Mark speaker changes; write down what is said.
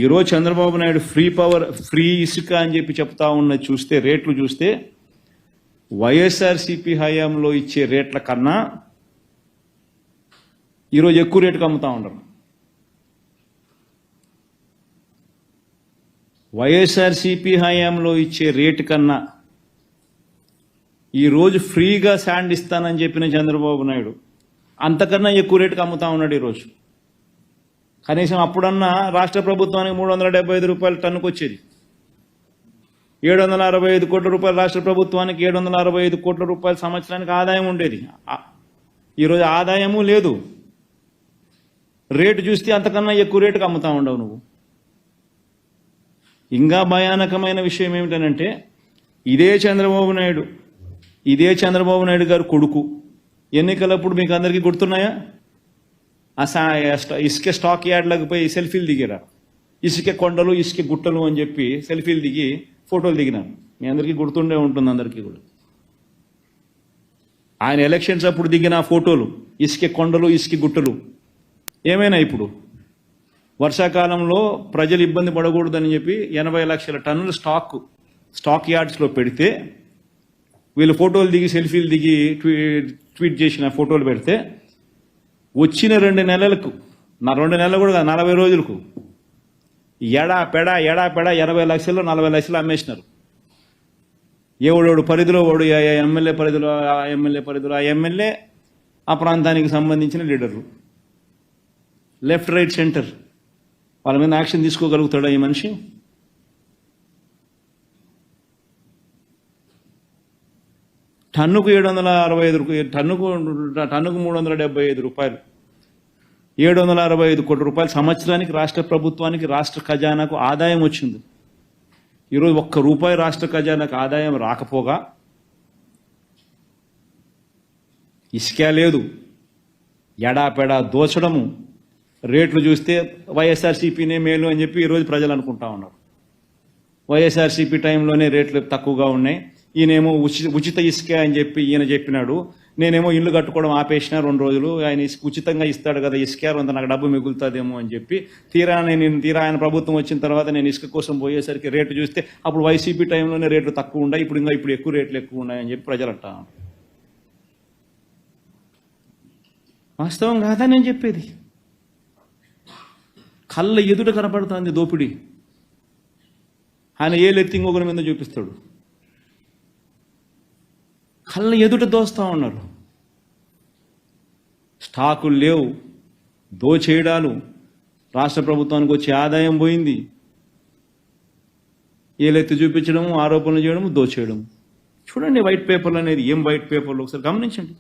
Speaker 1: ఈరోజు చంద్రబాబు నాయుడు ఫ్రీ ఇసుక అని చెప్పి చెప్తా ఉన్నది చూస్తే, రేట్లు చూస్తే వైఎస్ఆర్సీపీ హయాంలో ఇచ్చే రేట్ల కన్నా ఈరోజు ఎక్కువ రేటుకు అమ్ముతా ఉండరు. వైఎస్ఆర్సీపీ హయాంలో ఇచ్చే రేటు కన్నా ఈరోజు ఫ్రీగా శాండ్ ఇస్తానని చెప్పిన చంద్రబాబు నాయుడు అంతకన్నా ఎక్కువ రేటుకు అమ్ముతా ఉన్నాడు ఈరోజు. కనీసం అప్పుడన్నా రాష్ట్ర ప్రభుత్వానికి 375 రూపాయలు టన్నుకు వచ్చేది. 765 కోట్ల రూపాయలు రాష్ట్ర ప్రభుత్వానికి, 765 కోట్ల రూపాయల సంవత్సరానికి ఆదాయం ఉండేది. ఈరోజు ఆదాయము లేదు. రేటు చూస్తే అంతకన్నా ఎక్కువ రేటుకు అమ్ముతా ఉండవు నువ్వు. ఇంకా భయానకమైన విషయం ఏమిటనంటే, ఇదే చంద్రబాబు నాయుడు గారు కొడుకు ఎన్నికలప్పుడు మీకు అందరికీ గుర్తున్నాయా? ఇసుక స్టాక్ యార్డ్లకు పోయి సెల్ఫీలు దిగారు. ఇసుక కొండలు, ఇసుక గుట్టలు అని చెప్పి సెల్ఫీలు దిగి ఫోటోలు దిగినారు. మీ అందరికీ గుర్తుండే ఉంటుంది అందరికీ కూడా. ఆయన ఎలక్షన్స్ అప్పుడు దిగిన ఫోటోలు, ఇసుక కొండలు, ఇసుక గుట్టలు ఏమైనా ఇప్పుడు వర్షాకాలంలో ప్రజలు ఇబ్బంది పడకూడదని చెప్పి 80 లక్షల టన్నుల స్టాక్ యార్డ్స్లో పెడితే వీళ్ళు ఫోటోలు దిగి సెల్ఫీలు దిగి ట్వీట్ చేసిన ఫోటోలు పెడితే వచ్చిన 2 నెలలకు, 2 నెలలు కూడా 40 రోజులకు ఎడా పెడ 80 లక్షలు 40 లక్షలు అమ్మేసినారు. ఎవడోడు పరిధిలో వాడు ఎమ్మెల్యే పరిధిలో, ఆ ఎమ్మెల్యే ఆ ప్రాంతానికి సంబంధించిన లీడర్లు, లెఫ్ట్ రైట్ సెంటర్, వాళ్ళ మీద యాక్షన్ తీసుకోగలుగుతాడా ఈ మనిషి? టన్నుకు 765 టన్నుకు 375 రూపాయలు, 765 కోట్ల రూపాయలు సంవత్సరానికి రాష్ట్ర ప్రభుత్వానికి, రాష్ట్ర ఖజానాకు ఆదాయం వచ్చింది. ఈరోజు ₹1 రాష్ట్ర ఖజానాకు ఆదాయం రాకపోగా ఇసుక లేదు, ఎడాపెడా దోచడము. రేట్లు చూస్తే వైఎస్ఆర్సీపీనే మేలు అని చెప్పి ఈరోజు ప్రజలు అనుకుంటా ఉన్నారు. వైఎస్ఆర్సీపీ టైంలోనే రేట్లు తక్కువగా ఉన్నాయి. ఈయనేమో ఉచిత ఇసుక అని చెప్పి ఈయన చెప్పినాడు. నేనేమో ఇల్లు కట్టుకోవడం ఆపేసిన 2 రోజులు, ఆయన ఉచితంగా ఇస్తాడు కదా ఇసుక, అంత నాకు డబ్బు మిగులుతుందేమో అని చెప్పి తీరా ఆయన ప్రభుత్వం వచ్చిన తర్వాత నేను ఇసుక కోసం పోయేసరికి రేటు చూస్తే అప్పుడు వైసీపీ టైంలోనే రేట్లు తక్కువ ఉన్నాయి, ఇప్పుడు ఎక్కువ రేట్లు ఎక్కువ ఉన్నాయని చెప్పి ప్రజలు అంటారు. వాస్తవం కాదా నేను చెప్పేది? కళ్ళ ఎదుట కనపడుతుంది దోపిడీ. ఆయన ఏలెత్తి ఇంకొకరి మీద చూపిస్తాడు. కళ్ళ ఎదుట దోస్తా ఉన్నారు. స్టాకులు లేవు, దోచేయడాలు, రాష్ట్ర ప్రభుత్వానికి వచ్చే ఆదాయం పోయింది. ఏలెత్తి చూపించడము, ఆరోపణలు చేయడము, దోచేయడము. చూడండి వైట్ పేపర్లు అనేది ఏం వైట్ పేపర్లు ఒకసారి గమనించండి.